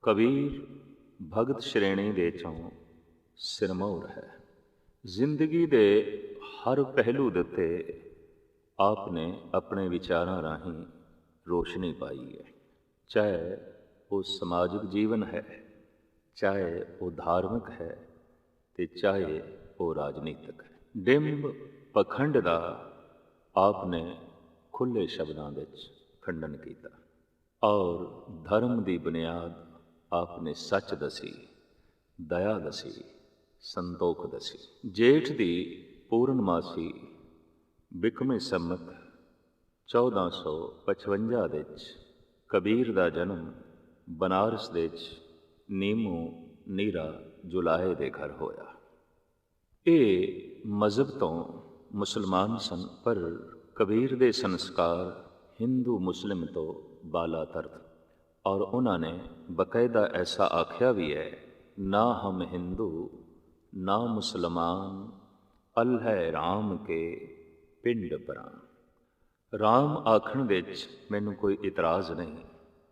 ਕਬੀਰ ਭਗਤ ਸ਼੍ਰੇਣੀ ਦੇ ਚੋਂ ਸਿਰਮੌਰ ਹੈ। ਜ਼ਿੰਦਗੀ ਦੇ ਹਰ ਪਹਿਲੂ ਦੇ ਉੱਤੇ ਆਪ ਨੇ ਆਪਣੇ ਵਿਚਾਰਾਂ ਰਾਹੀਂ ਰੋਸ਼ਨੀ ਪਾਈ ਹੈ। ਚਾਹੇ ਉਹ ਸਮਾਜਿਕ ਜੀਵਨ ਹੈ, ਚਾਹੇ ਉਹ ਧਾਰਮਿਕ ਹੈ ਤੇ ਚਾਹੇ ਉਹ ਰਾਜਨੀਤਿਕ ਹੈ। ਡਿੰਬ ਪਖੰਡ ਦਾ ਆਪ ਨੇ ਖੁੱਲ੍ਹੇ ਸ਼ਬਦਾਂ ਵਿੱਚ ਖੰਡਨ ਕੀਤਾ ਔਰ ਧਰਮ ਦੀ ਬੁਨਿਆਦ ਆਪ ਨੇ ਸੱਚ ਦਸੀ, ਦਇਆ ਦਸੀ, ਸੰਤੋਖ ਦਸੀ। ਜੇਠ ਦੀ ਪੂਰਨਮਾਸੀ ਬਿਕਮੇ ਸੰਮਤ 1455 ਵਿੱਚ ਕਬੀਰ ਦਾ ਜਨਮ ਬਨਾਰਸ ਦੇ ਵਿੱਚ ਨੀਮੂ ਨੀਰਾ ਜੁਲਾਹੇ ਦੇ ਘਰ ਹੋਇਆ। ਇਹ ਮਜ਼ਹਬ ਤੋਂ ਮੁਸਲਮਾਨ ਸਨ, ਪਰ ਕਬੀਰ ਦੇ ਸੰਸਕਾਰ ਹਿੰਦੂ ਮੁਸਲਿਮ ਤੋਂ ਬਾਲਾਤਰ ਔਰ ਉਹਨਾਂ ਨੇ ਬਕਾਇਦਾ ਐਸਾ ਆਖਿਆ ਵੀ ਹੈ, ਨਾ ਹਮ ਹਿੰਦੂ ਨਾ ਮੁਸਲਮਾਨ, ਅਲ ਹੈ ਰਾਮ ਕੇ ਪਿੰਡ ਪਰਾਂ। ਰਾਮ ਆਖਣ ਵਿੱਚ ਮੈਨੂੰ ਕੋਈ ਇਤਰਾਜ਼ ਨਹੀਂ,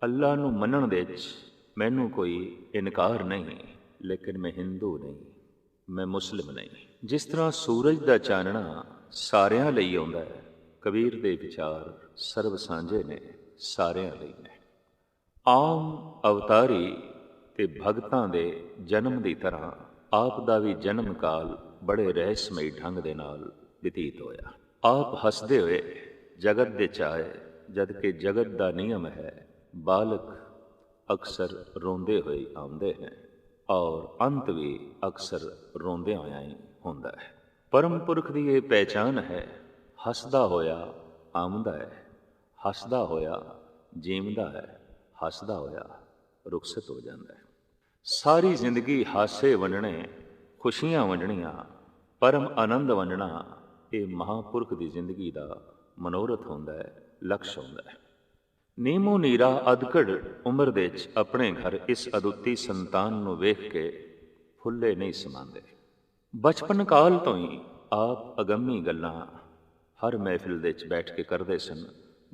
ਅੱਲਾ ਨੂੰ ਮੰਨਣ ਵਿੱਚ ਮੈਨੂੰ ਕੋਈ ਇਨਕਾਰ ਨਹੀਂ, ਲੇਕਿਨ ਮੈਂ ਹਿੰਦੂ ਨਹੀਂ, ਮੈਂ ਮੁਸਲਿਮ ਨਹੀਂ। ਜਿਸ ਤਰ੍ਹਾਂ ਸੂਰਜ ਦਾ ਚਾਨਣਾ ਸਾਰਿਆਂ ਲਈ ਆਉਂਦਾ ਹੈ, ਕਬੀਰ ਦੇ ਵਿਚਾਰ ਸਰਬ ਸਾਂਝੇ ਨੇ, ਸਾਰਿਆਂ ਲਈ ਨੇ। ਆਮ ਅਵਤਾਰੀ ਤੇ ਭਗਤਾਂ ਦੇ ਜਨਮ ਦੀ ਤਰ੍ਹਾਂ ਆਪ ਦਾ ਵੀ ਜਨਮ ਕਾਲ ਬੜੇ ਰਹੱਸਮਈ ਢੰਗ ਦੇ ਨਾਲ ਬਤੀਤ ਹੋਇਆ। ਆਪ ਹੱਸਦੇ ਹੋਏ ਜਗਤ ਦੇ ਚਾਏ, ਜਦ ਕਿ ਜਗਤ ਦਾ ਨਿਯਮ ਹੈ ਬਾਲਕ ਅਕਸਰ ਰੋਂਦੇ ਹੋਏ ਆਉਂਦੇ ਹਨ ਔਰ ਅੰਤ ਵੀ ਅਕਸਰ ਰੋਂਦਿਆਂ ਹੋਇਆਂ ਹੀ ਹੁੰਦਾ ਹੈ। ਪਰਮ ਪੁਰਖ ਦੀ ਇਹ ਪਹਿਚਾਨ ਹੈ, ਹੱਸਦਾ ਹੋਇਆ ਆਉਂਦਾ ਹੈ, ਹੱਸਦਾ ਹੋਇਆ ਜੀਵਦਾ ਹੈ, ਹੱਸਦਾ ਹੋਇਆ ਰੁਖਸਤ ਹੋ ਜਾਂਦਾ ਹੈ। ਸਾਰੀ ਜ਼ਿੰਦਗੀ ਹਾਸੇ ਵੰਡਣੇ, ਖੁਸ਼ੀਆਂ ਵੰਡਣੀਆਂ, ਪਰਮ ਆਨੰਦ ਵੰਡਣਾ, ਇਹ ਮਹਾਂਪੁਰਖ ਦੀ ਜ਼ਿੰਦਗੀ ਦਾ ਮਨੋਰਥ ਹੁੰਦਾ ਹੈ, ਲਕਸ਼ ਹੁੰਦਾ ਹੈ। ਨੀਮੂ ਨੀਰਾ ਅਧਕੜ ਉਮਰ ਦੇ ਵਿੱਚ ਆਪਣੇ ਘਰ ਇਸ ਅਦੁੱਤੀ ਸੰਤਾਨ ਨੂੰ ਵੇਖ ਕੇ ਫੁੱਲੇ ਨਹੀਂ ਸਮਾਉਂਦੇ। ਬਚਪਨ ਕਾਲ ਤੋਂ ਹੀ ਆਪ ਅਗੰਮੀ ਗੱਲਾਂ ਹਰ ਮਹਿਫਿਲ ਦੇ ਵਿੱਚ ਬੈਠ ਕੇ ਕਰਦੇ ਸਨ।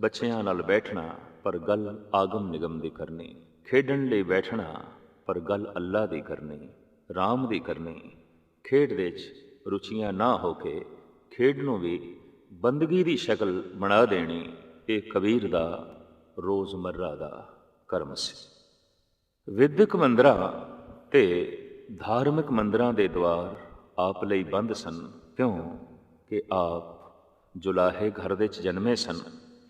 ਬੱਚਿਆਂ ਨਾਲ ਬੈਠਣਾ ਪਰ ਗੱਲ ਆਗਮ ਨਿਗਮ ਦੀ ਕਰਨੀ, ਖੇਡਣ ਲਈ ਬੈਠਣਾ ਪਰ ਗੱਲ ਅੱਲਾ ਦੀ ਕਰਨੀ, ਰਾਮ ਦੀ ਕਰਨੀ। ਖੇਡ ਦੇ ਵਿੱਚ ਰੁਚੀਆਂ ਨਾ ਹੋ ਕੇ ਖੇਡ ਨੂੰ ਵੀ ਬੰਦਗੀ ਦੀ ਸ਼ਕਲ ਬਣਾ ਦੇਣੀ, ਇਹ ਕਬੀਰ ਦਾ ਰੋਜ਼ਮर्रा ਦਾ ਕਰਮ ਸੀ। ਵਿਦਿਅਕ ਮੰਦਰਾਂ ਤੇ ਧਾਰਮਿਕ ਮੰਦਰਾਂ ਦੇ ਦੁਆਰ ਆਪ ਲਈ ਬੰਦ ਸਨ, ਕਿਉਂ ਕਿ ਆਪ ਜੁਲਾਹੇ ਘਰ ਦੇ 'ਚ ਜਨਮੇ ਸਨ।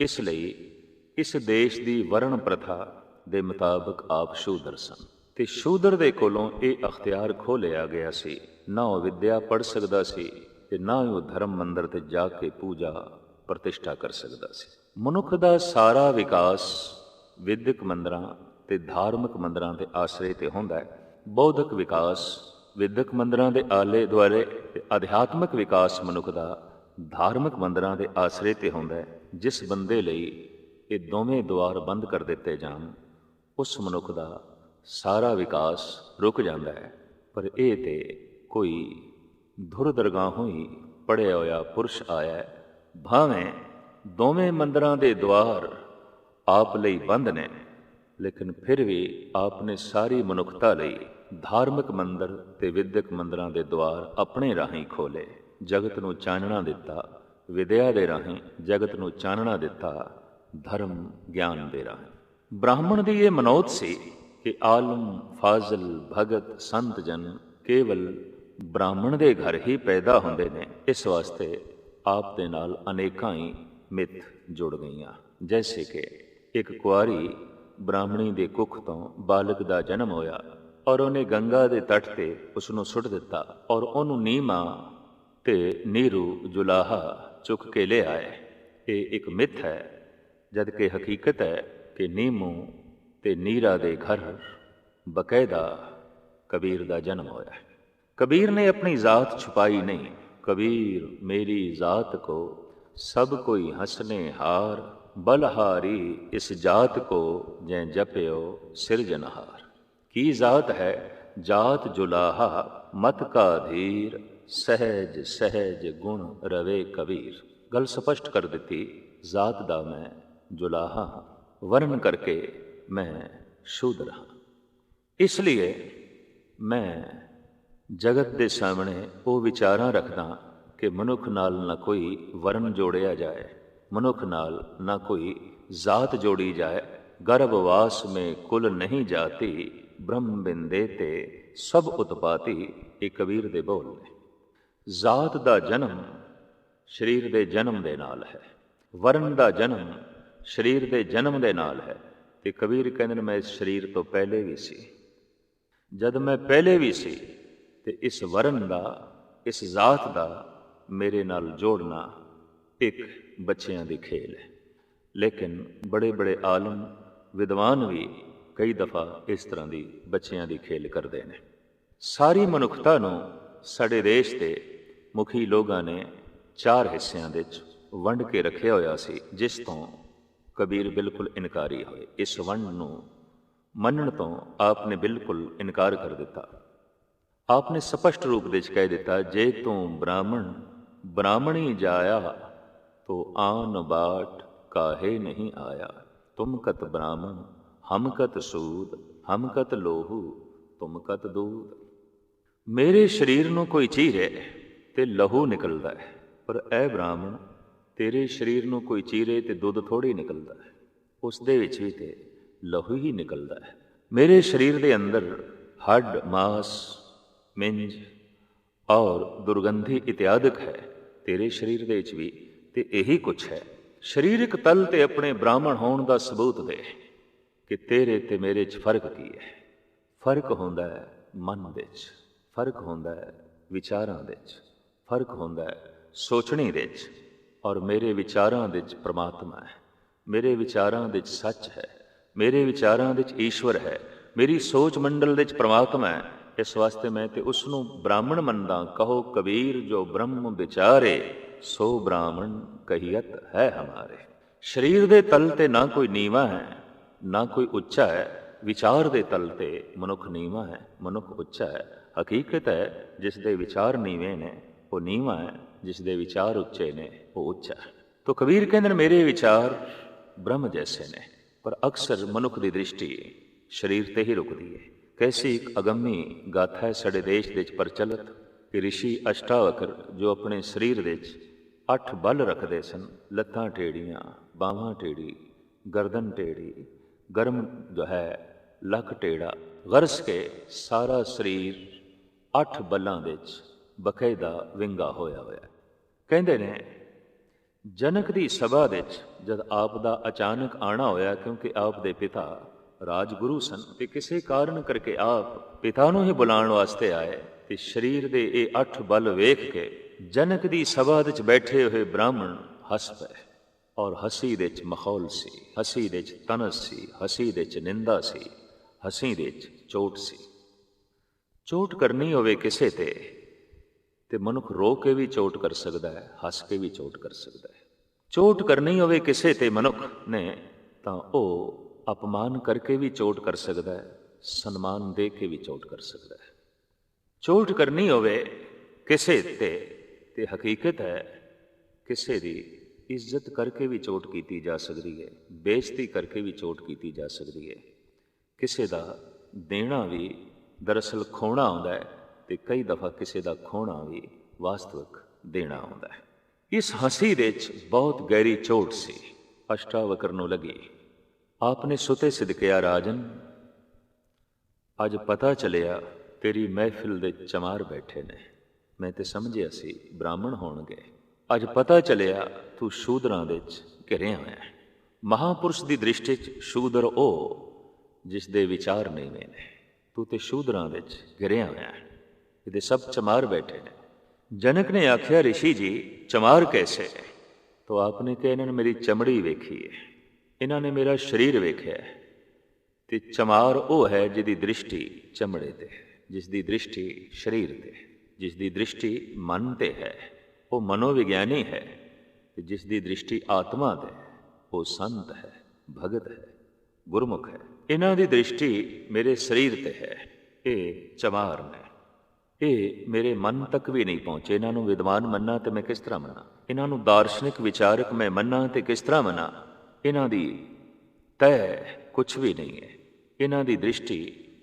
ਇਸ ਲਈ ਇਸ ਦੇਸ਼ ਦੀ ਵਰਣ ਪ੍ਰਥਾ ਦੇ ਮੁਤਾਬਕ ਆਪ ਸ਼ੂਦਰ ਸਨ ਤੇ ਸ਼ੂਦਰ ਦੇ ਕੋਲੋਂ ਇਹ ਅਖਤਿਆਰ ਖੋਹ ਲਿਆ ਗਿਆ ਸੀ। ਨਾ ਉਹ ਵਿੱਦਿਆ ਪੜ੍ਹ ਸਕਦਾ ਸੀ ਤੇ ਨਾ ਉਹ ਧਰਮ ਮੰਦਰ ਤੇ ਜਾ ਕੇ ਪੂਜਾ ਪ੍ਰਤਿਸ਼ਠਾ ਕਰ ਸਕਦਾ ਸੀ। ਮਨੁੱਖ ਦਾ ਸਾਰਾ ਵਿਕਾਸ ਵਿਦਿਅਕ ਮੰਦਰਾਂ ਤੇ ਧਾਰਮਿਕ ਮੰਦਰਾਂ ਦੇ ਆਸਰੇ ਤੇ ਹੁੰਦਾ ਹੈ। ਬੌਧਿਕ ਵਿਕਾਸ ਵਿਦਿਅਕ ਮੰਦਰਾਂ ਦੇ ਆਲੇ ਦੁਆਲੇ ਤੇ ਅਧਿਆਤਮਿਕ ਵਿਕਾਸ ਮਨੁੱਖ ਦਾ ਧਾਰਮਿਕ ਮੰਦਰਾਂ ਦੇ ਆਸਰੇ ਤੇ ਹੁੰਦਾ ਹੈ। ਜਿਸ ਬੰਦੇ ਲਈ ਇਹ ਦੋਵੇਂ ਦੁਆਰ ਬੰਦ ਕਰ ਦਿੱਤੇ ਜਾਣ, ਉਸ ਮਨੁੱਖ ਦਾ ਸਾਰਾ ਵਿਕਾਸ ਰੁਕ ਜਾਂਦਾ ਹੈ। ਪਰ ਇਹ ਤੇ ਕੋਈ ਧੁਰ ਦਰਗਾਹੋਂ ਹੀ ਪੜ੍ਹਿਆ ਹੋਇਆ ਪੁਰਸ਼ ਆਇਆ ਹੈ। ਭਾਵੇਂ ਦੋਵੇਂ ਮੰਦਰਾਂ ਦੇ ਦੁਆਰ ਆਪ ਲਈ ਬੰਦ ਨੇ, ਲੇਕਿਨ ਫਿਰ ਵੀ ਆਪ ਨੇ ਸਾਰੀ ਮਨੁੱਖਤਾ ਲਈ ਧਾਰਮਿਕ ਮੰਦਰ ਤੇ ਵਿਦਿਅਕ ਮੰਦਰਾਂ ਦੇ ਦੁਆਰ ਆਪਣੇ ਰਾਹੀਂ ਖੋਲੇ, ਜਗਤ ਨੂੰ ਚਾਨਣਾ ਦਿੱਤਾ। ਵਿਦਿਆ ਦੇ ਰਾਹੀਂ ਜਗਤ ਨੂੰ ਚਾਨਣਾ ਦਿੱਤਾ, ਧਰਮ ਗਿਆਨ ਦੇ ਰਾਹੀਂ। ਬ੍ਰਾਹਮਣ ਦੀ ਇਹ ਮਨੋਤ ਸੀ ਕਿ ਆਲਮ ਫਾਜ਼ਲ ਭਗਤ ਸੰਤ ਜਨ ਕੇਵਲ ਬ੍ਰਾਹਮਣ ਦੇ ਘਰ ਹੀ ਪੈਦਾ ਹੁੰਦੇ ਨੇ। ਇਸ ਵਾਸਤੇ ਆਪ ਦੇ ਨਾਲ ਅਨੇਕਾਂ ਹੀ ਮਿੱਥ ਜੁੜ ਗਈਆਂ। ਜੈਸੇ ਕਿ ਇੱਕ ਕੁਆਰੀ ਬ੍ਰਾਹਮਣੀ ਦੇ ਕੁੱਖ ਤੋਂ ਬਾਲਕ ਦਾ ਜਨਮ ਹੋਇਆ ਔਰ ਉਹਨੇ ਗੰਗਾ ਦੇ ਤੱਟ ਤੇ ਉਸ ਨੂੰ ਸੁੱਟ ਦਿੱਤਾ ਔਰ ਉਹਨੂੰ ਨੀਮਾ ਤੇ ਨੀਰੂ ਜੁਲਾਹਾ ਚੁੱਕ ਕੇ ਲੈ ਆਏ। ਇਹ ਇੱਕ ਮਿੱਥ ਹੈ, ਜਦ ਕਿ ਹਕੀਕਤ ਹੈ ਕਿ ਨੀਮੂ ਤੇ ਨੀਰਾ ਦੇ ਘਰ ਬਕਾਇਦਾ ਕਬੀਰ ਦਾ ਜਨਮ ਹੋਇਆ ਹੈ। ਕਬੀਰ ਨੇ ਆਪਣੀ ਜ਼ਾਤ ਛੁਪਾਈ ਨਹੀਂ। ਕਬੀਰ ਮੇਰੀ ਜ਼ਾਤ ਕੋ ਸਭ ਕੋਈ ਹਸਨੇ ਹਾਰ, ਬਲਹਾਰੀ ਇਸ ਜਾਤ ਕੋ ਜੈ ਜਪਿਓ ਸਿਰਜਨਹਾਰ। ਕੀ ਜ਼ਾਤ ਹੈ? ਜਾਤ ਜੁਲਾਹਾ ਮਤ ਕਾ ਧੀਰ, ਸਹਿਜ ਸਹਿਜ ਗੁਣ ਰਵੇ ਕਬੀਰ। ਗੱਲ ਸਪਸ਼ਟ ਕਰ ਦਿੱਤੀ, ਜ਼ਾਤ ਦਾ ਮੈਂ ਜੁਲਾਹਾ, ਵਰਨ ਕਰਕੇ ਮੈਂ ਸ਼ੂਦਰ ਹਾਂ। इसलिए मैं जगत के सामने वो विचारां रखदा कि मनुख नाल ना कोई वर्ण जोड़िया जाए, मनुख नाल ना कोई जात जोड़ी जाए। गर्भवास में कुल नहीं जाती, ब्रह्म बिंदे ते सब उत्पाती। ये कबीर दे बोल ने। जात का जन्म शरीर के जन्म के नाल है, वर्ण का जन्म शरीर के जन्म के नाल है। ते कबीर कहते मैं इस शरीर तो पहले भी सी, जद मैं पहले भी सी ते इस वर्ण का इस जात का मेरे नाल जोड़ना एक बच्चियां की खेल है। लेकिन बड़े बड़े आलम विद्वान भी कई दफ़ा इस तरह की बच्चियां की खेल करते हैं। सारी मनुखता नूं साडे देश के मुखी लोगों ने 4 हिस्सों में वंड के रखिया होया सी, जिस तो कबीर बिल्कुल इनकारी होए। इस वंड नूं मनण तो आपने बिल्कुल इनकार कर दिता। आपने स्पष्ट रूप में कह दिता, जे तू ब्राह्मण ब्राह्मणी जाया तो आन बाट काहे नहीं आया। तुम कत ब्राह्मण हम कत सूद, हम कत लोहू तुम कत दूध। मेरे शरीर नूं कोई चीरे ते लहू निकलदा है, पर ऐ ब्राह्मण तेरे शरीर नूं कोई चीरे ते दुध थोड़ी निकलदा है, उस दे विच भी ते लहू ही निकलदा है। मेरे शरीर दे अंदर हड्ड मांस मिंज और दुर्गंधी इत्यादि है, तेरे शरीर दे विच भी ते यही कुछ है। शरीरक तल ते अपने ब्राह्मण होने का सबूत दे कि तेरे ते मेरे च फर्क की है। फर्क होंदा है मन दे च, फर्क होंदा है विचारां दे च, फर्क होंदा है सोचने दे च। और मेरे विचारां दे च परमात्मा है, मेरे विचारां दे च सच है, मेरे विचारां दे च ईश्वर है, मेरी सोच मंडल दे च परमात्मा है। इस वास्ते मैं ते उसनूं ब्राह्मण मनदा। कहो कबीर जो ब्रह्म विचारे, सो ब्राह्मण कहियत है हमारे। शरीर दे तल ते ना कोई नीवा है ना कोई उच्चा है। विचार दे तल ते मनुख नीवा है, मनुख उच्चा है। हकीकत है जिस दे विचार नीवे ने वो नीवा है, जिस दे विचार उच्चे ने वो उच्चा है। तो कबीर कहंदे मेरे विचार ब्रह्म जैसे ने, पर अक्सर मनुख की दृष्टि शरीर ते ही रुकती है। कैसी एक अगम्मी गाथा है साडे देश दे प्रचलित कि ऋषि अष्टावकर जो अपने शरीर दे 8 बल रखते सन, लत्तां टेढ़ियां, बावां टेढ़ी, गर्दन टेढ़ी, गर्म जो है लक टेढ़ा, गरस के सारा शरीर 8 बलों दे बकायदा विंगा होया होया। कहंदे ने जनक दी सभा दे जद आप दा अचानक आना होया, क्योंकि आप दे पिता राजगुरु सन ते किसी कारण करके आप पिता नूं ही बुलाण वास्ते आए। ते शरीर दे ये 8 बल वेख के जनक दी सभा दे बैठे हुए ब्राह्मण हस पे। और हसी दे मखौल सी, हसी दे तनस सी, हसी दे निंदा सी, हसी दे चोट सी। चोट करनी होवे किसे ते मनुख रो के भी चोट कर सकता है, हस के भी चोट कर सकता है। चोट करनी होवे किसे ते मनुख ने तां ओ अपमान करके भी चोट कर सकता है, सन्मान दे के भी चोट कर सकता है। चोट करनी होवे किसे ते हकीकत है किसे दी इज्जत करके भी चोट की जा सकती है, बेइज्जती करके भी चोट की जा सकती है। किसे दा देना भी दरअसल खोना आउंदा है, ते कई दफ़ा किसे दा खोना भी वास्तविक देना आउंदा है। इस हंसी दे बहुत गहरी चोट सी अष्टावकर नूं लगी। आपने सुते सिदकिया, राजन अज पता चलिया तेरी महफिल दे चमार बैठे ने। मैं ते समझिया सी ब्राह्मण होणगे, अज पता चलिया तू शूदरां दे घिरिया होया है। महापुरुष की दृष्टि शूदर ओ जिस दे विचार नहीं ने, तू ते शूदरां दे घिरिया होया है। ये सब चमार बैठे ने। जनक ने आख्या ऋषि जी चमार कैसे? तो आपने कहा इन्होंने मेरी चमड़ी वेखी है, इन्होंने मेरा शरीर वेख्या है। ते चमार वो है जिसकी दृष्टि चमड़े ते, जिसकी दृष्टि शरीर ते, जिसकी दृष्टि मन ते है वो मनोविज्ञानी है। जिसकी दृष्टि आत्मा ते वो संत है, भगत है, गुरमुख है। इन्हों की दृष्टि मेरे शरीर ते है। ये चमार ने, ये मेरे मन तक भी नहीं पहुँचे। इन्हों विद्वान मन्ना तो मैं किस तरह मना, इन्हों दार्शनिक विचारक मैं मन्ना तो किस तरह मना। इन्हों की तय कुछ भी नहीं है। इन्हों की दृष्टि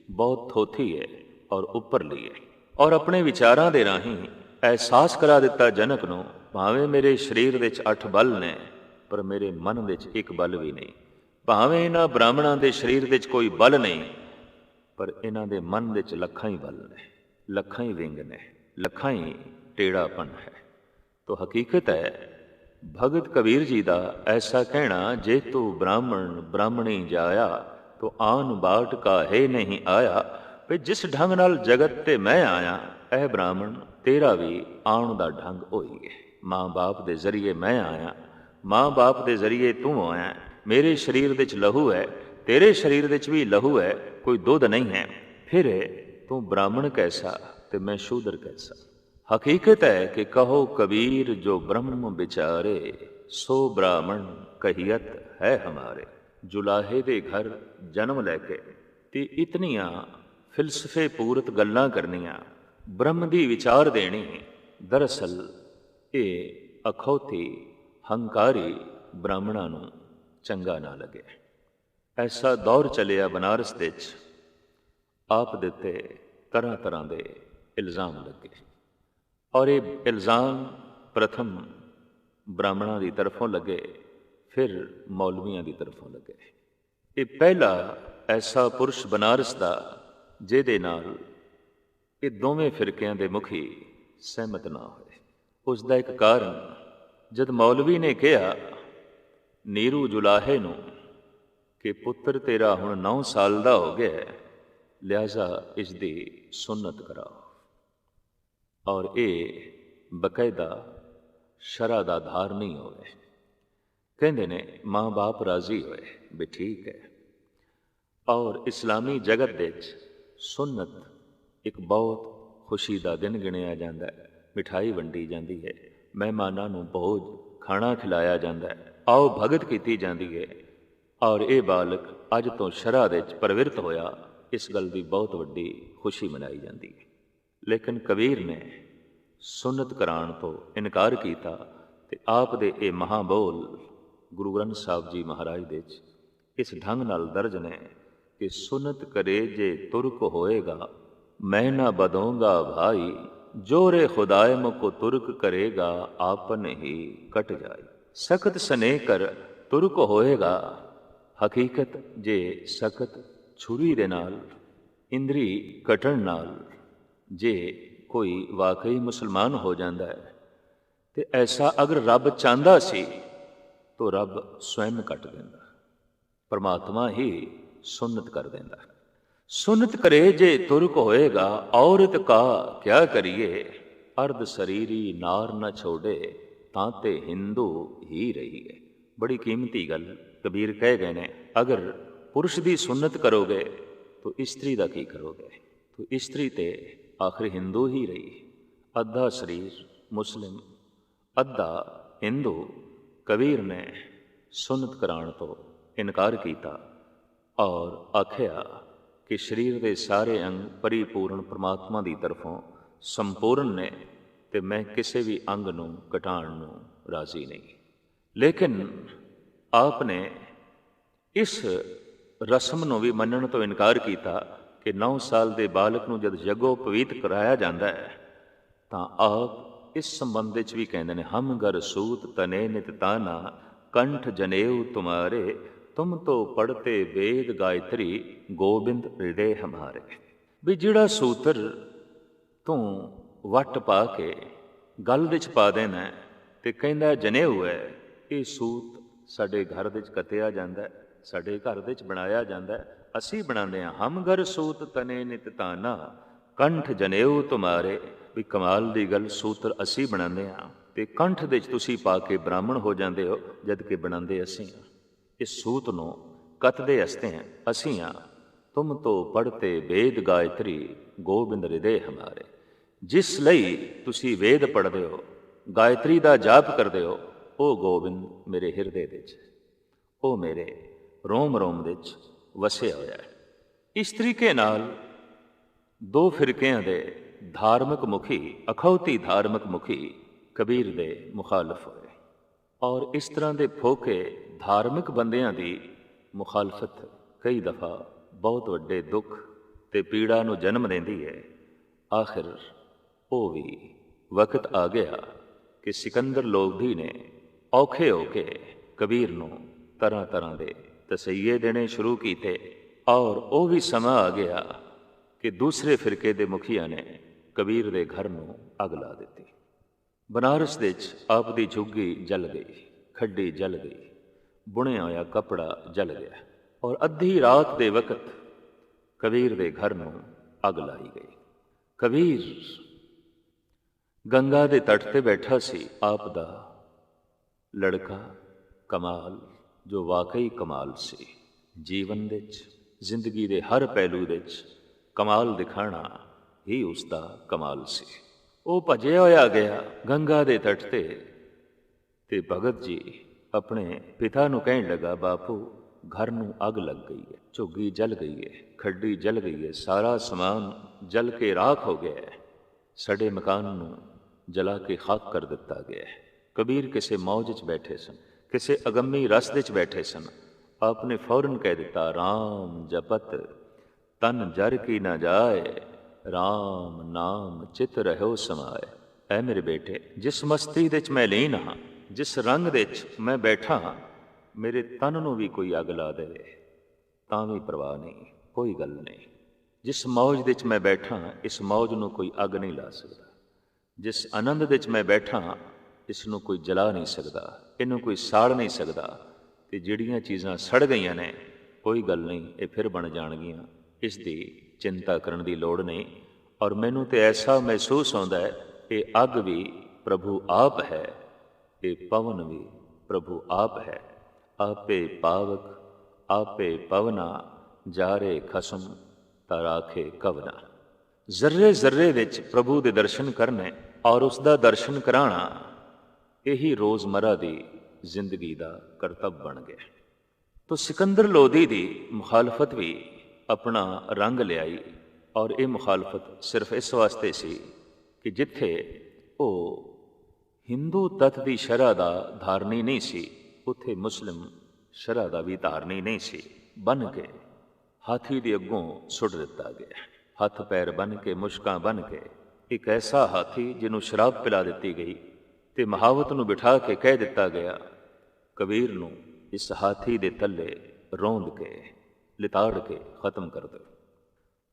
ਬਹੁਤ ਥੋਥੀ ਹੈ ਔਰ ਉੱਪਰਲੀ ਹੈ। ਔਰ ਆਪਣੇ ਵਿਚਾਰਾਂ ਦੇ ਰਾਹੀਂ ਅਹਿਸਾਸ ਕਰਾ ਦਿੱਤਾ ਜਨਕ ਨੂੰ, ਭਾਵੇਂ ਮੇਰੇ ਸਰੀਰ ਵਿੱਚ 8 ਬਲ ਨੇ, ਪਰ ਮੇਰੇ ਮਨ ਵਿੱਚ ਇੱਕ ਬਲ ਵੀ ਨਹੀਂ। ਭਾਵੇਂ ਇਹਨਾਂ ਬ੍ਰਾਹਮਣਾਂ ਦੇ ਸਰੀਰ ਵਿੱਚ ਕੋਈ ਬਲ ਨਹੀਂ, ਪਰ ਇਹਨਾਂ ਦੇ ਮਨ ਵਿੱਚ ਲੱਖਾਂ ਹੀ ਬਲ ਨੇ, ਲੱਖਾਂ ਹੀ ਵਿੰਗ ਨੇ, ਲੱਖਾਂ ਹੀ ਟੇੜਾਪਨ ਹੈ। ਤੋ ਹਕੀਕਤ ਹੈ ਭਗਤ ਕਬੀਰ ਜੀ ਦਾ ਐਸਾ ਕਹਿਣਾ, ਜੇ ਤੂੰ ਬ੍ਰਾਹਮਣ ਬ੍ਰਾਹਮਣੀ ਜਾਇਆ ਤੋ ਆਨ ਬਾਟ ਕਾਹੇ ਨਹੀਂ ਆਇਆ। ਵੀ ਜਿਸ ਢੰਗ ਨਾਲ ਜਗਤ ਤੇ ਮੈਂ ਆਇਆ, ਇਹ ਬ੍ਰਾਹਮਣ ਤੇਰਾ ਵੀ ਆਉਣ ਦਾ ਢੰਗ ਹੋਈ ਹੈ। ਮਾਂ ਬਾਪ ਦੇ ਜ਼ਰੀਏ ਮੈਂ ਆਇਆ, ਮਾਂ ਬਾਪ ਦੇ ਜ਼ਰੀਏ ਤੂੰ ਆਇਆ। ਮੇਰੇ ਸਰੀਰ ਵਿੱਚ ਲਹੂ ਹੈ, ਤੇਰੇ ਸਰੀਰ ਵਿੱਚ ਵੀ ਲਹੂ ਹੈ, ਕੋਈ ਦੁੱਧ ਨਹੀਂ ਹੈ। ਫਿਰ ਤੂੰ ਬ੍ਰਾਹਮਣ ਕੈਸਾ ਤੇ ਮੈਂ ਸ਼ੂਦਰ ਕੈਸਾ। ਹਕੀਕਤ ਹੈ ਕਿ ਕਹੋ ਕਬੀਰ ਜੋ ਬ੍ਰਹਮ ਵਿਚਾਰੇ, ਸੋ ਬ੍ਰਾਹਮਣ ਕਹੀਅਤ ਹੈ ਹਮਾਰੇ। ਜੁਲਾਹੇ ਦੇ ਘਰ ਜਨਮ ਲੈ ਕੇ ਤੇ ਇਤਨੀਆਂ ਫਿਲਸਫੇ ਪੂਰਤ ਗੱਲਾਂ ਕਰਨੀਆਂ, ਬ੍ਰਹਮ ਦੀ ਵਿਚਾਰ ਦੇਣੀ, ਦਰਅਸਲ ਇਹ ਅਖੌਤੀ ਹੰਕਾਰੀ ਬ੍ਰਾਹਮਣਾਂ ਨੂੰ ਚੰਗਾ ਨਾ ਲੱਗੇ। ਐਸਾ ਦੌਰ ਚੱਲਿਆ ਬਨਾਰਸ ਵਿੱਚ, ਆਪ ਦੇ ਉੱਤੇ ਤਰ੍ਹਾਂ ਤਰ੍ਹਾਂ ਦੇ ਇਲਜ਼ਾਮ ਲੱਗੇ। ਔਰ ਇਹ ਇਲਜ਼ਾਮ ਪ੍ਰਥਮ ਬ੍ਰਾਹਮਣਾਂ ਦੀ ਤਰਫੋਂ ਲੱਗੇ, ਫਿਰ ਮੌਲਵੀਆਂ ਦੀ ਤਰਫੋਂ ਲੱਗੇ। ਇਹ ਪਹਿਲਾ ਐਸਾ ਪੁਰਸ਼ ਬਨਾਰਸ ਦਾ ਜਿਹਦੇ ਨਾਲ ਇਹ ਦੋਵੇਂ ਫਿਰਕਿਆਂ ਦੇ ਮੁਖੀ ਸਹਿਮਤ ਨਾ ਹੋਏ। ਉਸ ਦਾ ਇੱਕ ਕਾਰਨ, ਜਦ ਮੌਲਵੀ ਨੇ ਕਿਹਾ ਨੀਰੂ ਜੁਲਾਹੇ ਨੂੰ ਕਿ ਪੁੱਤਰ ਤੇਰਾ ਹੁਣ 9 ਸਾਲ ਦਾ ਹੋ ਗਿਆ, ਲਿਹਾਜ਼ਾ ਇਸ ਦੀ ਸੁੰਨਤ ਕਰਾਓ। ਔਰ ਇਹ ਬਕਾਇਦਾ ਸ਼ਰ੍ਹਾ ਦਾ ਆਧਾਰ ਨਹੀਂ ਹੋਵੇ। ਕਹਿੰਦੇ ਨੇ ਮਾਂ ਬਾਪ ਰਾਜ਼ੀ ਹੋਏ ਵੀ ਠੀਕ ਹੈ। ਔਰ ਇਸਲਾਮੀ ਜਗਤ ਵਿੱਚ ਸੁੰਨਤ ਇੱਕ ਬਹੁਤ ਖੁਸ਼ੀ ਦਾ ਦਿਨ ਗਿਣਿਆ ਜਾਂਦਾ ਹੈ। ਮਿਠਾਈ ਵੰਡੀ ਜਾਂਦੀ ਹੈ, ਮਹਿਮਾਨਾਂ ਨੂੰ ਭੋਜ ਖਾਣਾ ਖਿਲਾਇਆ ਜਾਂਦਾ ਹੈ, ਆਓ ਭਗਤ ਕੀਤੀ ਜਾਂਦੀ ਹੈ। ਔਰ ਇਹ ਬਾਲਕ ਅੱਜ ਤੋਂ ਸ਼ਰ੍ਹਾ ਵਿੱਚ ਪ੍ਰਵਿਰਤ ਹੋਇਆ, ਇਸ ਗੱਲ ਦੀ ਬਹੁਤ ਵੱਡੀ ਖੁਸ਼ੀ ਮਨਾਈ ਜਾਂਦੀ ਹੈ। ਲੇਕਿਨ ਕਬੀਰ ਨੇ ਸੁੰਨਤ ਕਰਾਉਣ ਤੋਂ ਇਨਕਾਰ ਕੀਤਾ ਤੇ ਆਪ ਦੇ ਇਹ ਮਹਾਬੋਲ ਗੁਰੂ ਗ੍ਰੰਥ ਸਾਹਿਬ ਜੀ ਮਹਾਰਾਜ ਦੇ ਵਿੱਚ ਇਸ ਢੰਗ ਨਾਲ ਦਰਜ ਨੇ ਕਿ ਸੁਨਤ ਕਰੇ ਜੇ ਤੁਰਕ ਹੋਏਗਾ, ਮੈਂ ਨਾ ਬਦੋਂਗਾ ਭਾਈ, ਜੋਰੇ ਖੁਦਾਏ ਮੁਕੋ ਤੁਰਕ ਕਰੇਗਾ, ਆਪਨ ਹੀ ਕਟ ਜਾਏ। ਸਖਤ ਸਨੇਹ ਕਰ ਤੁਰਕ ਹੋਏਗਾ। ਹਕੀਕਤ ਜੇ ਸਖਤ ਛੁਰੀ ਦੇ ਨਾਲ, ਇੰਦਰੀ ਕਟਣ ਨਾਲ ਜੇ ਕੋਈ ਵਾਕਈ ਮੁਸਲਮਾਨ ਹੋ ਜਾਂਦਾ ਹੈ, ਤੇ ਐਸਾ ਅਗਰ ਰੱਬ ਚਾਹੁੰਦਾ ਸੀ ਤੋ ਰੱਬ ਸਵੈਮ ਕੱਟ ਦਿੰਦਾ, ਪਰਮਾਤਮਾ ਹੀ ਸੁਨਤ ਕਰ ਦਿੰਦਾ। ਸੁਨਤ ਕਰੇ ਜੇ ਤੁਰਕ ਹੋਏਗਾ, ਔਰਤ ਕਾ ਕਿਆ ਕਰੀਏ, ਅਰਧ ਸਰੀਰੀ ਨਾਰ ਨਾ ਛੋੜੇ, ਤਾਂ ਤੇ ਹਿੰਦੂ ਹੀ ਰਹੀਏ। ਬੜੀ ਕੀਮਤੀ ਗੱਲ ਕਬੀਰ ਕਹਿ ਗਏ ਨੇ, ਅਗਰ ਪੁਰਸ਼ ਦੀ ਸੁਨਤ ਕਰੋਗੇ ਤਾਂ ਇਸਤਰੀ ਦਾ ਕੀ ਕਰੋਗੇ? ਤਾਂ ਇਸਤਰੀ ਤੇ ਆਖਰ ਹਿੰਦੂ ਹੀ ਰਹੀ। ਅੱਧਾ ਸਰੀਰ ਮੁਸਲਿਮ, ਅੱਧਾ ਹਿੰਦੂ। ਕਬੀਰ ਨੇ ਸੁਨਤ ਕਰਾਉਣ ਤੋਂ ਇਨਕਾਰ ਕੀਤਾ ਔਰ ਆਖਿਆ ਕਿ ਸਰੀਰ ਦੇ ਸਾਰੇ ਅੰਗ ਪਰਿਪੂਰਨ ਪਰਮਾਤਮਾ ਦੀ ਤਰਫੋਂ ਸੰਪੂਰਨ ਨੇ ਤੇ ਮੈਂ ਕਿਸੇ ਵੀ ਅੰਗ ਨੂੰ ਘਟਾਉਣ ਨੂੰ ਰਾਜ਼ੀ ਨਹੀਂ। ਲੇਕਿਨ ਆਪ ਨੇ ਇਸ ਰਸਮ ਨੂੰ ਵੀ ਮੰਨਣ ਤੋਂ ਇਨਕਾਰ ਕੀਤਾ ਕਿ 9 ਸਾਲ ਦੇ ਬਾਲਕ ਨੂੰ ਜਦ ਜਗੋ ਪਵਿੱਤ ਕਰਾਇਆ ਜਾਂਦਾ ਹੈ ਤਾਂ ਆਪ ਇਸ ਸੰਬੰਧ ਵਿੱਚ ਵੀ ਕਹਿੰਦੇ ਨੇ, ਹਮ ਗਰ ਸੂਤ ਤਨੇ ਨਿਤ ਤਾਨਾ, ਕੰਠ ਜਨੇਊ ਤੁਮਾਰੇ, ਤੁਮ ਤੋ ਪੜਤੇ ਵੇਦ ਗਾਇਤਰੀ, ਗੋਬਿੰਦ ਹਿਰਦੇ ਹਮਾਰੇ। ਵੀ ਜਿਹੜਾ ਸੂਤਰ ਤੂੰ ਵੱਟ ਪਾ ਕੇ ਗਲ ਵਿੱਚ ਪਾ ਦੇਣਾ ਤੇ ਕਹਿੰਦਾ ਜਨੇਊ ਹੈ, ਇਹ ਸੂਤ ਸਾਡੇ ਘਰ ਵਿੱਚ ਕੱਤਿਆ ਜਾਂਦਾ, ਸਾਡੇ ਘਰ ਵਿੱਚ ਬਣਾਇਆ ਜਾਂਦਾ, ਅਸੀਂ ਬਣਾਉਂਦੇ ਹਾਂ। ਹਮ ਗਰ ਸੂਤ ਤਨੇ ਨਿਤ ਤਾਨਾ, ਕੰਠ ਜਨੇਊ ਤੁਮਾਰੇ। ਵੀ ਕਮਾਲ ਦੀ ਗੱਲ, ਸੂਤਰ ਅਸੀਂ ਬਣਾਉਂਦੇ ਹਾਂ ਤੇ ਕੰਠ ਵਿੱਚ ਤੁਸੀਂ ਪਾ ਕੇ ਬ੍ਰਾਹਮਣ ਹੋ ਜਾਂਦੇ ਹੋ, ਜਦ ਕਿ ਬਣਾਉਂਦੇ ਅਸੀਂ ਹਾਂ। ਇਸ ਸੂਤ ਨੂੰ ਕੱਤਦੇ ਹਸਤੇ ਹਾਂ ਅਸੀਂ ਹਾਂ। ਤੁਮ ਤੋਂ ਪੜ੍ਹਤੇ ਵੇਦ ਗਾਇਤਰੀ, ਗੋਬਿੰਦ ਹਿਰਦੇ ਹਮਾਰੇ। ਜਿਸ ਲਈ ਤੁਸੀਂ ਵੇਦ ਪੜ੍ਹਦੇ ਹੋ, ਗਾਇਤਰੀ ਦਾ ਜਾਪ ਕਰਦੇ ਹੋ, ਉਹ ਗੋਬਿੰਦ ਮੇਰੇ ਹਿਰਦੇ ਵਿੱਚ, ਉਹ ਮੇਰੇ ਰੋਮ ਰੋਮ ਵਿੱਚ ਵਸਿਆ ਹੋਇਆ ਹੈ। ਇਸ ਤਰੀਕੇ ਨਾਲ ਦੋ ਫਿਰਕਿਆਂ ਦੇ ਧਾਰਮਿਕ ਮੁਖੀ, ਅਖੌਤੀ ਧਾਰਮਿਕ ਮੁਖੀ ਕਬੀਰ ਦੇ ਮੁਖਾਲਫ ਹੋਏ। ਔਰ ਇਸ ਤਰ੍ਹਾਂ ਦੇ ਫੋਕੇ ਧਾਰਮਿਕ ਬੰਦਿਆਂ ਦੀ ਮੁਖਾਲਫਤ ਕਈ ਦਫਾ ਬਹੁਤ ਵੱਡੇ ਦੁੱਖ ਤੇ ਪੀੜਾ ਨੂੰ ਜਨਮ ਦਿੰਦੀ ਹੈ। ਆਖਿਰ ਉਹ ਵੀ ਵਕਤ ਆ ਗਿਆ ਕਿ ਸਿਕੰਦਰ ਲੋਧੀ ਨੇ ਔਖੇ ਹੋ ਕੇ ਕਬੀਰ ਨੂੰ ਤਰ੍ਹਾਂ ਤਰ੍ਹਾਂ ਦੇ ਤਸੱਈਏ ਦੇਣੇ ਸ਼ੁਰੂ ਕੀਤੇ, ਔਰ ਉਹ ਵੀ ਸਮਾਂ ਆ ਗਿਆ ਕਿ ਦੂਸਰੇ ਫਿਰਕੇ ਦੇ ਮੁਖੀਆਂ ਨੇ ਕਬੀਰ ਦੇ ਘਰ ਨੂੰ ਅੱਗ ਲਾ ਦਿੱਤੀ। ਬਨਾਰਸ ਵਿੱਚ ਆਪ ਦੀ ਝੁੱਗੀ ਜਲ ਗਈ, ਖੱਡੀ ਜਲ ਗਈ, ਬੁਣਿਆ ਹੋਇਆ ਕੱਪੜਾ ਜਲ ਗਿਆ, ਔਰ ਅੱਧੀ ਰਾਤ ਦੇ ਵਕਤ ਕਬੀਰ ਦੇ ਘਰ ਨੂੰ ਅੱਗ ਲਾਈ ਗਈ। ਕਬੀਰ ਗੰਗਾ ਦੇ ਤੱਟ ਤੇ ਬੈਠਾ ਸੀ। ਆਪ ਦਾ ਲੜਕਾ ਕਮਾਲ, ਜੋ ਵਾਕਈ ਕਮਾਲ ਸੀ, ਜੀਵਨ ਵਿੱਚ ਜ਼ਿੰਦਗੀ ਦੇ ਹਰ ਪਹਿਲੂ ਵਿੱਚ ਕਮਾਲ ਦਿਖਾਣਾ ਹੀ ਉਸ ਦਾ ਕਮਾਲ ਸੀ। ਉਹ ਭੱਜਿਆ ਹੋਇਆ ਗਿਆ ਗੰਗਾ ਦੇ ਤੱਟ ਤੇ ਭਗਤ ਜੀ ਆਪਣੇ ਪਿਤਾ ਨੂੰ ਕਹਿਣ ਲੱਗਾ, ਬਾਪੂ ਘਰ ਨੂੰ ਅੱਗ ਲੱਗ ਗਈ ਹੈ, ਝੁੱਗੀ ਜਲ ਗਈ ਹੈ, ਖੱਡੀ ਜਲ ਗਈ ਹੈ, ਸਾਰਾ ਸਮਾਨ ਜਲ ਕੇ ਰਾਖ ਹੋ ਗਿਆ ਹੈ, ਸਾਡੇ ਮਕਾਨ ਨੂੰ ਜਲਾ ਕੇ ਖਾਕ ਕਰ ਦਿੱਤਾ ਗਿਆ ਹੈ। ਕਬੀਰ ਕਿਸੇ ਮੌਜ 'ਚ ਬੈਠੇ ਸਨ, ਕਿਸੇ ਅਗੰਮੀ ਰਸ ਵਿੱਚ ਬੈਠੇ ਸਨ। ਆਪ ਨੇ ਫੌਰਨ ਕਹਿ ਦਿੱਤਾ, ਰਾਮ ਜਪਤ ਤਨ ਜਰ ਕੀ ਨਾ ਜਾਏ, ਰਾਮ ਨਾਮ ਚਿਤ ਰਹਿਓ ਸਮਾਏ। ਐ ਮੇਰੇ ਬੇਟੇ, ਜਿਸ ਮਸਤੀ ਵਿੱਚ ਮੈਂ ਲੀਨ ਹਾਂ, ਜਿਸ ਰੰਗ ਵਿੱਚ ਮੈਂ ਬੈਠਾ ਹਾਂ, ਮੇਰੇ ਤਨ ਨੂੰ ਵੀ ਕੋਈ ਅੱਗ ਲਾ ਦੇਵੇ ਤਾਂ ਵੀ ਪਰਵਾਹ ਨਹੀਂ, ਕੋਈ ਗੱਲ ਨਹੀਂ। ਜਿਸ ਮੌਜ ਵਿੱਚ ਮੈਂ ਬੈਠਾ ਹਾਂ, ਇਸ ਮੌਜ ਨੂੰ ਕੋਈ ਅੱਗ ਨਹੀਂ ਲਾ ਸਕਦਾ। ਜਿਸ ਆਨੰਦ ਵਿੱਚ ਮੈਂ ਬੈਠਾ ਹਾਂ, ਇਸ ਨੂੰ ਕੋਈ ਜਲਾ ਨਹੀਂ ਸਕਦਾ, ਇਹਨੂੰ ਕੋਈ ਸਾੜ ਨਹੀਂ ਸਕਦਾ। ਤੇ ਜਿਹੜੀਆਂ ਚੀਜ਼ਾਂ ਸੜ ਗਈਆਂ ਨੇ, ਕੋਈ ਗੱਲ ਨਹੀਂ, ਇਹ ਫਿਰ ਬਣ ਜਾਣਗੀਆਂ, ਇਸ ਦੀ ਚਿੰਤਾ ਕਰਨ ਦੀ ਲੋੜ ਨਹੀਂ। ਔਰ ਮੈਨੂੰ ਤੇ ਐਸਾ ਮਹਿਸੂਸ ਹੁੰਦਾ ਹੈ, ਇਹ ਅੱਗ ਵੀ ਪ੍ਰਭੂ ਆਪ ਹੈ, ਇਹ ਪਵਨ ਵੀ ਪ੍ਰਭੂ ਆਪ ਹੈ। ਆਪੇ ਪਾਵਕ ਆਪੇ ਪਵਨਾ, ਜਾਰੇ ਖਸਮ ਤਾਂ ਰਾਖੇ ਕਵਨਾ। ਜ਼ਰਰੇ ਜ਼ਰਰੇ ਵਿੱਚ ਪ੍ਰਭੂ ਦੇ ਦਰਸ਼ਨ ਕਰਨੇ ਔਰ ਉਸ ਦਾ ਦਰਸ਼ਨ ਕਰਾਉਣਾ, ਇਹੀ ਰੋਜ਼ਮਰਾ ਦੀ ਜ਼ਿੰਦਗੀ ਦਾ ਕਰਤੱਵ ਬਣ ਗਿਆ। ਤੋ ਸਿਕੰਦਰ ਲੋਧੀ ਦੀ ਮੁਖਾਲਫਤ ਵੀ ਆਪਣਾ ਰੰਗ ਲਿਆਈ, ਔਰ ਇਹ ਮੁਖਾਲਫਤ ਸਿਰਫ ਇਸ ਵਾਸਤੇ ਸੀ ਕਿ ਜਿੱਥੇ ਉਹ ਹਿੰਦੂ ਤੱਤ ਦੀ ਸ਼ਰ੍ਹਾ ਦਾ ਧਾਰਨੀ ਨਹੀਂ ਸੀ, ਉੱਥੇ ਮੁਸਲਿਮ ਸ਼ਰ੍ਹਾ ਦਾ ਵੀ ਧਾਰਨੀ ਨਹੀਂ ਸੀ। ਬਨ ਕੇ ਹਾਥੀ ਦੇ ਅੱਗੋਂ ਸੁੱਟ ਦਿੱਤਾ ਗਿਆ, ਹੱਥ ਪੈਰ ਬੰਨ ਕੇ, ਮੁਸ਼ਕਾਂ ਬੰਨ ਕੇ। ਇੱਕ ਐਸਾ ਹਾਥੀ ਜਿਹਨੂੰ ਸ਼ਰਾਬ ਪਿਲਾ ਦਿੱਤੀ ਗਈ ਤੇ ਮਹਾਵਤ ਨੂੰ ਬਿਠਾ ਕੇ ਕਹਿ ਦਿੱਤਾ ਗਿਆ, ਕਬੀਰ ਨੂੰ ਇਸ ਹਾਥੀ ਦੇ ਥੱਲੇ ਰੋਂਦ ਕੇ ਲਿਤਾੜ ਕੇ ਖਤਮ ਕਰ ਦਿਓ।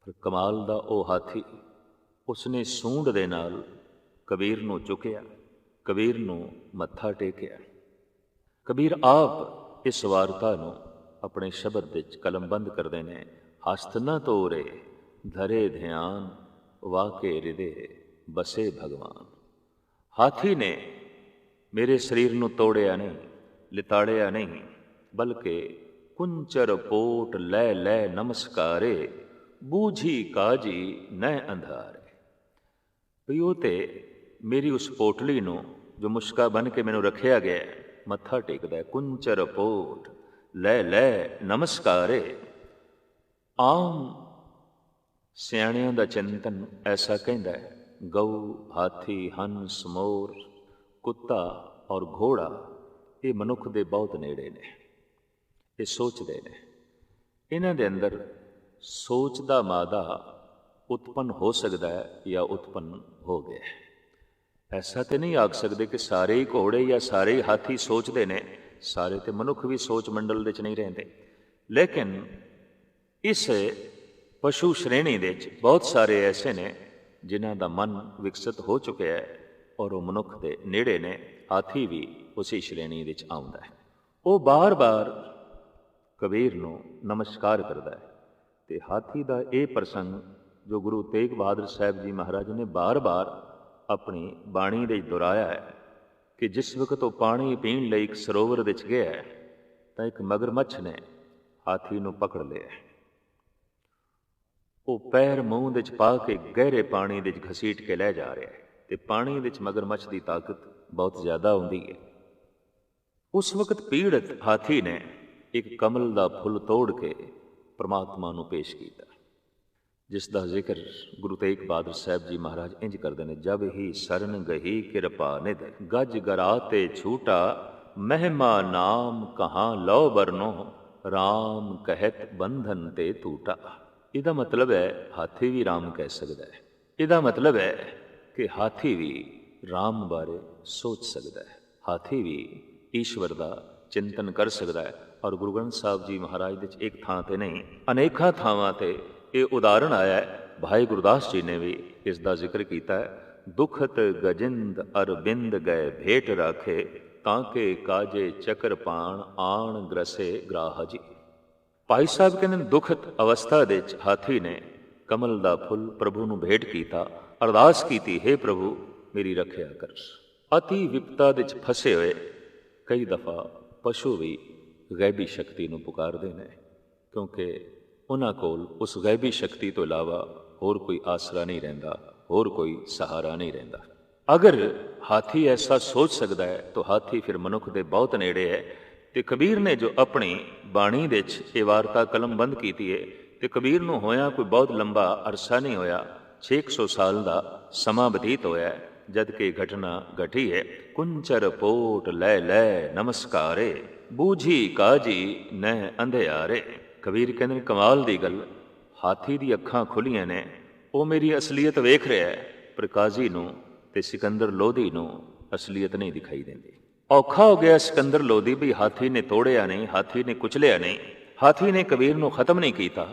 ਪਰ ਕਮਾਲ ਦਾ ਉਹ ਹਾਥੀ, ਉਸਨੇ ਸੂੰਡ ਦੇ ਨਾਲ ਕਬੀਰ ਨੂੰ ਚੁੱਕਿਆ, ਕਬੀਰ ਨੂੰ ਮੱਥਾ ਟੇਕਿਆ। ਕਬੀਰ ਆਪ ਇਸ ਵਾਰਤਾ ਨੂੰ ਆਪਣੇ ਸ਼ਬਦ ਵਿੱਚ ਕਲਮਬੰਦ ਕਰਦੇ ਨੇ, ਹਸਤ ਨ ਤੋਰੇ ਧਰੇ ਧਿਆਨ, ਵਾਕੇ ਹਿਰਦੇ ਬਸੇ ਭਗਵਾਨ। ਹਾਥੀ ਨੇ ਮੇਰੇ ਸਰੀਰ ਨੂੰ ਤੋੜਿਆ ਨਹੀਂ, ਲਿਤਾੜਿਆ ਨਹੀਂ, ਬਲਕਿ ਕੁੰਚਰ ਪੋਟ ਲੈ ਲੈ ਨਮਸਕਾਰੇ, ਬੂਝੀ ਕਾਜੀ ਨੈ ਅੰਧਾਰੇ। ਵੀ ਉਹ ਤੇ ਮੇਰੀ ਉਸ ਪੋਟਲੀ ਨੂੰ ਜੋ ਮੁਸ਼ਕਾ ਬਣ ਕੇ ਮੈਨੂੰ ਰੱਖਿਆ ਗਿਆ, ਮੱਥਾ ਟੇਕਦਾ ਹੈ। ਕੁੰਚਰ ਪੋਟ ਲੈ ਲੈ ਨਮਸਕਾਰੇ। ਆਮ ਸਿਆਣਿਆਂ ਦਾ ਚਿੰਤਨ ਐਸਾ ਕਹਿੰਦਾ ਹੈ, ਗਊ, ਹਾਥੀ, ਹੰਸ, ਮੋਰ, ਕੁੱਤਾ ਔਰ ਘੋੜਾ ਇਹ ਮਨੁੱਖ ਦੇ ਬਹੁਤ ਨੇੜੇ ਨੇ। ਇਹ ਸੋਚਦੇ ਨੇ, ਇਹਨਾਂ ਦੇ ਅੰਦਰ ਸੋਚ ਦਾ ਮਾਦਾ ਉਤਪੰਨ ਹੋ ਸਕਦਾ ਹੈ ਜਾਂ ਉਤਪੰਨ ਹੋ ਗਿਆ ਹੈ। ਐਸਾ ਤੇ ਨਹੀਂ ਆਖ ਸਕਦੇ ਕਿ ਸਾਰੇ ਹੀ ਘੋੜੇ ਜਾਂ ਸਾਰੇ ਹੀ ਹਾਥੀ ਸੋਚਦੇ ਨੇ, ਸਾਰੇ ਤੇ ਮਨੁੱਖ ਵੀ ਸੋਚ ਮੰਡਲ ਵਿੱਚ ਨਹੀਂ ਰਹਿੰਦੇ। ਲੇਕਿਨ ਇਸ ਪਸ਼ੂ ਸ਼੍ਰੇਣੀ ਦੇ ਵਿੱਚ ਬਹੁਤ ਸਾਰੇ ਐਸੇ ਨੇ ਜਿਨ੍ਹਾਂ ਦਾ ਮਨ ਵਿਕਸਿਤ ਹੋ ਚੁੱਕਿਆ ਹੈ ਔਰ ਉਹ ਮਨੁੱਖ ਦੇ ਨੇੜੇ ਨੇ। ਹਾਥੀ ਵੀ ਉਸੇ ਸ਼੍ਰੇਣੀ ਵਿੱਚ ਆਉਂਦਾ ਹੈ। ਉਹ ਬਾਰ-ਬਾਰ ਕਬੀਰ ਨੂੰ ਨਮਸਕਾਰ ਕਰਦਾ ਹੈ। ਤੇ ਹਾਥੀ ਦਾ ਇਹ ਪ੍ਰਸੰਗ ਜੋ ਗੁਰੂ ਤੇਗ ਬਹਾਦਰ ਸਾਹਿਬ ਜੀ ਮਹਾਰਾਜ ਨੇ ਬਾਰ-ਬਾਰ ਆਪਣੀ ਬਾਣੀ ਵਿੱਚ ਦੁਹਰਾਇਆ ਹੈ ਕਿ ਜਿਸ ਵਕਤ ਉਹ ਪਾਣੀ ਪੀਣ ਲਈ ਇੱਕ ਸਰੋਵਰ ਵਿੱਚ ਗਿਆ ਤਾਂ ਇੱਕ ਮਗਰਮੱਛ ਨੇ ਹਾਥੀ ਨੂੰ ਪਕੜ ਲਿਆ। ਉਹ ਪੈਰ ਮੂੰਹ ਵਿੱਚ ਪਾ ਕੇ ਗਹਿਰੇ ਪਾਣੀ ਵਿੱਚ ਘਸੀਟ ਕੇ ਲੈ ਜਾ ਰਿਹਾ ਹੈ ਤੇ ਪਾਣੀ ਵਿੱਚ ਮਗਰਮੱਛ ਦੀ ਤਾਕਤ ਬਹੁਤ ਜ਼ਿਆਦਾ ਹੁੰਦੀ ਹੈ। ਉਸ ਵਕਤ ਪੀੜਤ ਹਾਥੀ ਨੇ ਇੱਕ ਕਮਲ ਦਾ ਫੁੱਲ ਤੋੜ ਕੇ ਪਰਮਾਤਮਾ ਨੂੰ ਪੇਸ਼ ਕੀਤਾ, ਜਿਸ ਦਾ ਜ਼ਿਕਰ ਗੁਰੂ ਤੇਗ ਬਹਾਦਰ ਸਾਹਿਬ ਜੀ ਮਹਾਰਾਜ ਇੰਝ ਕਰਦੇ ਨੇ, ਜਬ ਹੀ ਸਰਨ ਗਹੀ ਕਿਰਪਾ ਨਿਧ, ਗਜ ਗਰਾਤੇ ਛੂਟਾ, ਮਹਿਮਾ ਨਾਮ ਕਹਾਂ ਲਉ ਬਰਨੋ, ਰਾਮ ਕਹਿਤ ਬੰਧਨ ਤੇ ਟੂਟਾ। ਇਹਦਾ ਮਤਲਬ ਹੈ ਹਾਥੀ ਵੀ ਰਾਮ ਕਹਿ ਸਕਦਾ ਹੈ। ਇਹਦਾ ਮਤਲਬ ਹੈ ਕਿ ਹਾਥੀ ਵੀ ਰਾਮ ਬਾਰੇ ਸੋਚ ਸਕਦਾ ਹੈ, ਹਾਥੀ ਵੀ ਈਸ਼ਵਰ ਦਾ ਚਿੰਤਨ ਕਰ ਸਕਦਾ ਹੈ। ਔਰ ਗੁਰੂ ਗ੍ਰੰਥ ਸਾਹਿਬ ਜੀ ਮਹਾਰਾਜ ਦੇ 'ਚ ਇੱਕ ਥਾਂ ਤੇ ਨਹੀਂ, ਅਨੇਕਾਂ ਥਾਵਾਂ ਤੇ ਇਹ ਉਦਾਹਰਣ ਆਇਆ ਹੈ। ਭਾਈ ਗੁਰਦਾਸ ਜੀ ਨੇ ਵੀ ਇਸ ਦਾ ਜ਼ਿਕਰ ਕੀਤਾ ਹੈ। ਦੁਖਤ ਗਜਿੰਦ ਅਰਬਿੰਦ ਗਏ ਭੇਟ ਰਾਖੇ, ਤਾਂ ਕਿ ਕਾਜੇ ਚੱਕਰ ਪਾਣ ਆਣ ਗ੍ਰਸੇ ਗ੍ਰਾਹ ਜੀ। ਭਾਈ ਸਾਹਿਬ ਕਹਿੰਦੇ ਨੇ ਦੁਖਤ ਅਵਸਥਾ ਦੇ ਵਿੱਚ ਹਾਥੀ ਨੇ ਕਮਲ ਦਾ ਫੁੱਲ ਪ੍ਰਭੂ ਨੂੰ ਭੇਟ ਕੀਤਾ, ਅਰਦਾਸ ਕੀਤੀ, ਹੇ ਪ੍ਰਭੂ ਮੇਰੀ ਰੱਖਿਆ ਕਰ। ਅਤੀ ਵਿਪਤਾ ਦੇ ਵਿੱਚ ਫਸੇ ਹੋਏ ਕਈ ਦਫਾ ਪਸ਼ੂ ਵੀ ਗੈਬੀ ਸ਼ਕਤੀ ਨੂੰ ਪੁਕਾਰਦੇ ਨੇ, ਕਿਉਂਕਿ ਉਹਨਾਂ ਕੋਲ ਉਸ ਗੈਬੀ ਸ਼ਕਤੀ ਤੋਂ ਇਲਾਵਾ ਹੋਰ ਕੋਈ ਆਸਰਾ ਨਹੀਂ ਰਹਿੰਦਾ, ਹੋਰ ਕੋਈ ਸਹਾਰਾ ਨਹੀਂ ਰਹਿੰਦਾ। ਅਗਰ ਹਾਥੀ ਐਸਾ ਸੋਚ ਸਕਦਾ ਹੈ ਤਾਂ ਹਾਥੀ ਫਿਰ ਮਨੁੱਖ ਦੇ ਬਹੁਤ ਨੇੜੇ ਹੈ। ਤੇ ਕਬੀਰ ਨੇ ਜੋ ਆਪਣੀ ਬਾਣੀ ਦੇ ਵਿੱਚ ਇਹ ਵਾਰਤਾ ਕਲਮਬੰਦ ਕੀਤੀ ਹੈ, ਤੇ ਕਬੀਰ ਨੂੰ ਹੋਇਆ ਕੋਈ ਬਹੁਤ ਲੰਬਾ ਅਰਸਾ ਨਹੀਂ ਹੋਇਆ, 600 ਸਾਲ ਦਾ ਸਮਾਂ ਬਤੀਤ ਹੋਇਆ ਜਦ ਕਿ ਘਟਨਾ ਘਟੀ ਹੈ। ਕੁੰਚਰ ਪੋਟ ਲੈ ਲੈ ਨਮਸਕਾਰੇ, ਬੂਝੀ ਕਾਜੀ ਨਹਿ ਅੰਧਿਆਰੇ। ਕਬੀਰ ਕਹਿੰਦੇ ਨੇ ਕਮਾਲ ਦੀ ਗੱਲ, ਹਾਥੀ ਦੀ ਅੱਖਾਂ ਖੁੱਲੀਆਂ ਨੇ, ਉਹ ਮੇਰੀ ਅਸਲੀਅਤ ਵੇਖ ਰਿਹਾ ਹੈ, ਪਰ ਕਾਜ਼ੀ ਨੂੰ ਤੇ ਸਿਕੰਦਰ ਲੋਧੀ ਨੂੰ ਅਸਲੀਅਤ ਨਹੀਂ ਦਿਖਾਈ ਦਿੰਦੀ। ਔਖਾ ਹੋ ਗਿਆ ਸਿਕੰਦਰ ਲੋਧੀ ਵੀ ਹਾਥੀ ਨੇ ਤੋੜਿਆ ਨਹੀਂ, ਹਾਥੀ ਨੇ ਕੁਚਲਿਆ ਨਹੀਂ, ਹਾਥੀ ਨੇ ਕਬੀਰ ਨੂੰ ਖਤਮ ਨਹੀਂ ਕੀਤਾ।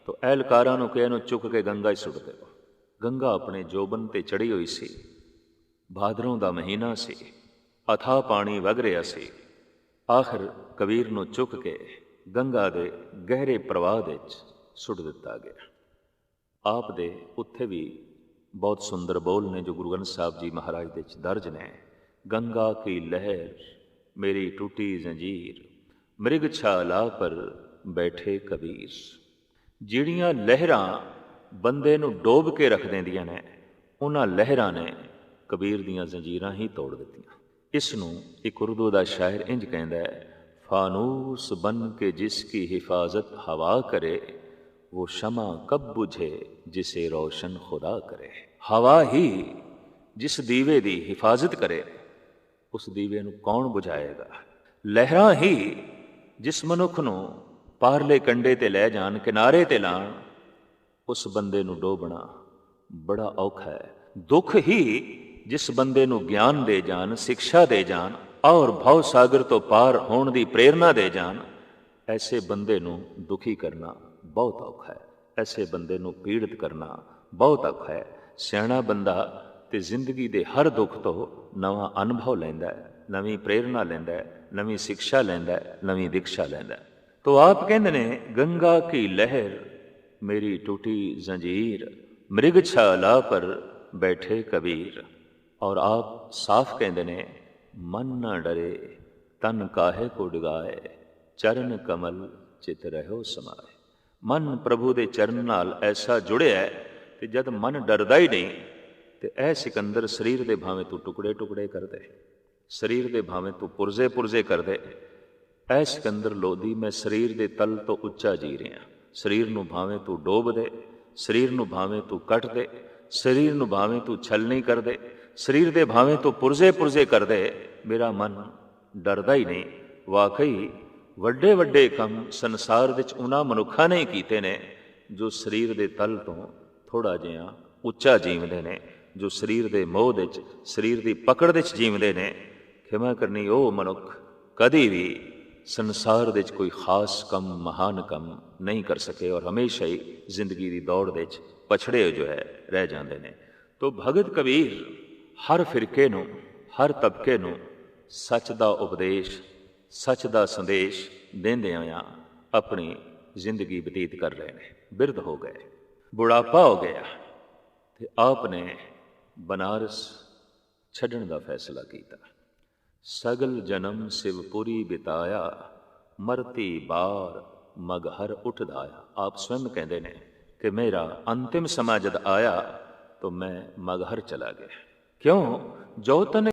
ਤਾਂ ਅਹਿਲਕਾਰਾਂ ਨੂੰ ਕਿਹਾ ਇਹਨੂੰ ਚੁੱਕ ਕੇ ਗੰਗਾ 'ਚ ਸੁੱਟ ਦਿਓ। ਗੰਗਾ ਆਪਣੇ ਜੋਬਨ ਤੇ ਚੜੀ ਹੋਈ ਸੀ, ਭਾਦਰੋਂ ਦਾ ਮਹੀਨਾ ਸੀ, ਅਥਾਹ ਪਾਣੀ ਵਗ ਰਿਹਾ ਸੀ। ਆਖਿਰ ਕਬੀਰ ਨੂੰ ਚੁੱਕ ਕੇ ਗੰਗਾ ਦੇ ਗਹਿਰੇ ਪ੍ਰਵਾਹ ਦੇ ਵਿੱਚ ਸੁੱਟ ਦਿੱਤਾ ਗਿਆ। ਆਪ ਦੇ ਉੱਥੇ ਵੀ ਬਹੁਤ ਸੁੰਦਰ ਬੋਲ ਨੇ ਜੋ ਗੁਰੂ ਗ੍ਰੰਥ ਸਾਹਿਬ ਜੀ ਮਹਾਰਾਜ ਦੇ ਵਿੱਚ ਦਰਜ ਨੇ। ਗੰਗਾ ਕੀ ਲਹਿਰ ਮੇਰੀ ਟੂਟੀ ਜ਼ੰਜੀਰ, ਮ੍ਰਿਗ ਛਾਲਾ ਪਰ ਬੈਠੇ ਕਬੀਰ। ਜਿਹੜੀਆਂ ਲਹਿਰਾਂ ਬੰਦੇ ਨੂੰ ਡੋਬ ਕੇ ਰੱਖ ਦਿੰਦੀਆਂ ਨੇ, ਉਹਨਾਂ ਲਹਿਰਾਂ ਨੇ ਕਬੀਰ ਦੀਆਂ ਜ਼ੰਜੀਰਾਂ ਹੀ ਤੋੜ ਦਿੱਤੀਆਂ। ਇਸ ਨੂੰ ਇੱਕ ਉਰਦੂ ਦਾ ਸ਼ਾਇਰ ਇੰਜ ਕਹਿੰਦਾ ਹੈ, ਫਾਨੂਸ ਬਨ ਕੇ ਜਿਸ ਕੀ ਹਿਫਾਜ਼ਤ ਹਵਾ ਕਰੇ, वो शमा कब बुझे जिसे रोशन खुदा करे। हवा ही जिस दीवे दी हिफाजत करे, उस दीवे नूं कौन बुझाएगा। लहरां ही जिस मनुख नूं पारले कंडे ते लै जान, किनारे ते लाण, उस बंदे नूं डोबना बड़ा औखा है। दुख ही जिस बंदे नूं ज्ञान दे जान, शिक्षा दे जान और भव सागर तो पार होण दी प्रेरणा दे जान, ऐसे बंदे नूं दुखी करना बहुत औखा है। ऐसे बंदे नूं पीड़ित करना बहुत औखा है। सियाणा बंदा ते जिंदगी दे हर दुख तो नवां अनुभव लैंदा है, नवीं प्रेरणा लैंदा है, नवीं शिक्षा लैंदा है, नवीं दीक्षा लैंदा है। तो आप कहंदे ने गंगा की लहर मेरी टूटी जंजीर, मृग छाला पर बैठे कबीर। और आप साफ कहंदे ने मन न डरे तन काहे को डिगाए, चरण कमल चित रहो समाए। मन प्रभु ਦੇ ਚਰਨ ਨਾਲ ਐਸਾ ਜੁੜਿਆ ਤੇ ਜਦ ਮਨ ਡਰਦਾ ਹੀ ਨਹੀਂ ਤੇ ਇਹ ਸਿਕੰਦਰ ਸਰੀਰ ਦੇ ਭਾਵੇਂ ਤੂੰ ਟੁਕੜੇ ਟੁਕੜੇ ਕਰ ਦੇ, ਸਰੀਰ ਦੇ ਭਾਵੇਂ ਤੂੰ ਪੁਰਜ਼ੇ ਪੁਰਜ਼ੇ ਕਰ ਦੇ, ਇਹ ਸਿਕੰਦਰ ਲੋਧੀ ਮੈਂ ਸਰੀਰ ਦੇ ਤਲ ਤੋਂ ਉੱਚਾ ਜੀ ਰਿਹਾ। ਸਰੀਰ ਨੂੰ ਭਾਵੇਂ ਤੂੰ ਡੋਬ ਦੇ, ਸਰੀਰ ਨੂੰ ਭਾਵੇਂ ਤੂੰ ਕੱਟ ਦੇ, ਸਰੀਰ ਨੂੰ ਭਾਵੇਂ ਤੂੰ ਛਲਣੀ ਕਰ ਦੇ, ਸਰੀਰ ਦੇ ਭਾਵੇਂ ਤੂੰ ਪੁਰਜ਼ੇ ਪੁਰਜ਼ੇ ਕਰ ਦੇ, ਮੇਰਾ ਮਨ ਡਰਦਾ ਹੀ ਨਹੀਂ। ਵਾਕਈ ਵੱਡੇ ਵੱਡੇ ਕੰਮ ਸੰਸਾਰ ਵਿੱਚ ਉਹਨਾਂ ਮਨੁੱਖਾਂ ਨੇ ਕੀਤੇ ਨੇ ਜੋ ਸਰੀਰ ਦੇ ਤਲ ਤੋਂ ਥੋੜ੍ਹਾ ਜਿਹਾ ਉੱਚਾ ਜੀਵਦੇ ਨੇ, ਜੋ ਸਰੀਰ ਦੇ ਮੋਹ ਦੇ 'ਚ, ਸਰੀਰ ਦੀ ਪਕੜ ਦੇ 'ਚ ਜੀਵਦੇ ਨੇ। ਖਿਮਾ ਕਰਨੀ ਉਹ ਮਨੁੱਖ ਕਦੀ ਵੀ ਸੰਸਾਰ ਦੇ 'ਚ ਕੋਈ ਖਾਸ ਕੰਮ, ਮਹਾਨ ਕੰਮ ਨਹੀਂ ਕਰ ਸਕੇ ਔਰ ਹਮੇਸ਼ਾ ਹੀ ਜ਼ਿੰਦਗੀ ਦੀ ਦੌੜ ਦੇ 'ਚ ਪਛੜੇ ਜੋ ਹੈ ਰਹਿ ਜਾਂਦੇ ਨੇ। ਤੋ ਭਗਤ ਕਬੀਰ ਹਰ ਫਿਰਕੇ ਨੂੰ, ਹਰ ਤਬਕੇ ਨੂੰ ਸੱਚ ਦਾ ਉਪਦੇਸ਼, ਸੱਚ ਦਾ ਸੰਦੇਸ਼ ਦਿੰਦੇ ਹੋਇਆਂ ਆਪਣੀ ਜ਼ਿੰਦਗੀ ਬਤੀਤ ਕਰ ਰਹੇ ਨੇ। ਬਿਰਧ ਹੋ ਗਏ, ਬੁਢਾਪਾ ਹੋ ਗਿਆ ਤੇ ਆਪ ਨੇ ਬਨਾਰਸ ਛੱਡਣ ਦਾ ਫੈਸਲਾ ਕੀਤਾ। ਸਗਲ ਜਨਮ ਸਿਵਪੁਰੀ ਬਿਤਾਇਆ, ਮਰਤੀ ਬਾਰ ਮਗਹਰ ਉੱਠਦਾਇਆ। ਆਪ ਸਵੈਮ ਕਹਿੰਦੇ ਨੇ ਕਿ ਮੇਰਾ ਅੰਤਿਮ ਸਮਾਂ ਜਦ ਆਇਆ ਤਾਂ ਮੈਂ ਮਗਹਰ ਚਲਾ ਗਿਆ। ਕਿਉਂ? ਜੋ ਤਨ